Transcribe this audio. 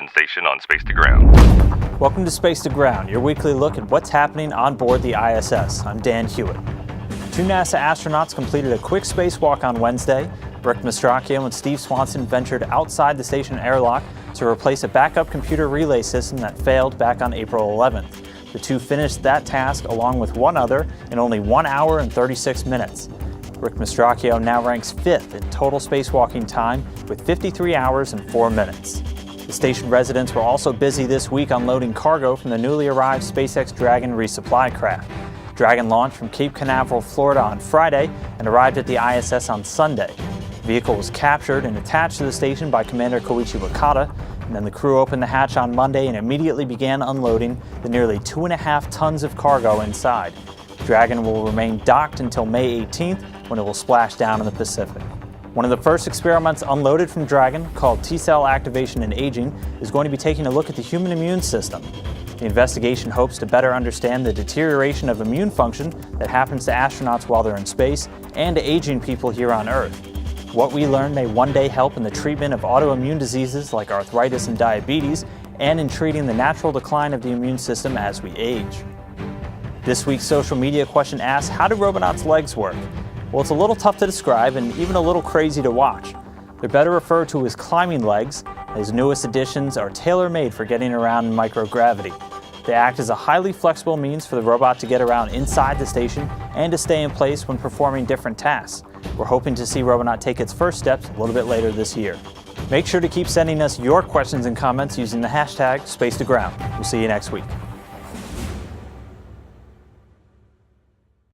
Mission Station on Space to Ground. Welcome to Space to Ground, your weekly look at what's happening on board the ISS. I'm Dan Hewitt. Two NASA astronauts completed a quick spacewalk on Wednesday. Rick Mastracchio and Steve Swanson ventured outside the station airlock to replace a backup computer relay system that failed back on April 11th. The two finished that task along with one other in only 1 hour and 36 minutes. Rick Mastracchio now ranks 5th in total spacewalking time with 53 hours and 4 minutes. The station residents were also busy this week unloading cargo from the newly arrived SpaceX Dragon resupply craft. Dragon launched from Cape Canaveral, Florida on Friday and arrived at the ISS on Sunday. The vehicle was captured and attached to the station by Commander Koichi Wakata, and then the crew opened the hatch on Monday and immediately began unloading the nearly 2.5 tons of cargo inside. Dragon will remain docked until May 18th, when it will splash down in the Pacific. One of the first experiments unloaded from Dragon, called T-cell activation and aging, is going to be taking a look at the human immune system. The investigation hopes to better understand the deterioration of immune function that happens to astronauts while they're in space and to aging people here on Earth. What we learn may one day help in the treatment of autoimmune diseases like arthritis and diabetes, and in treating the natural decline of the immune system as we age. This week's social media question asks, how do Robonauts' legs work? Well, it's a little tough to describe and even a little crazy to watch. They're better referred to as climbing legs, as newest additions are tailor-made for getting around in microgravity. They act as a highly flexible means for the robot to get around inside the station and to stay in place when performing different tasks. We're hoping to see Robonaut take its first steps a little bit later this year. Make sure to keep sending us your questions and comments using the hashtag #SpaceToGround. We'll see you next week.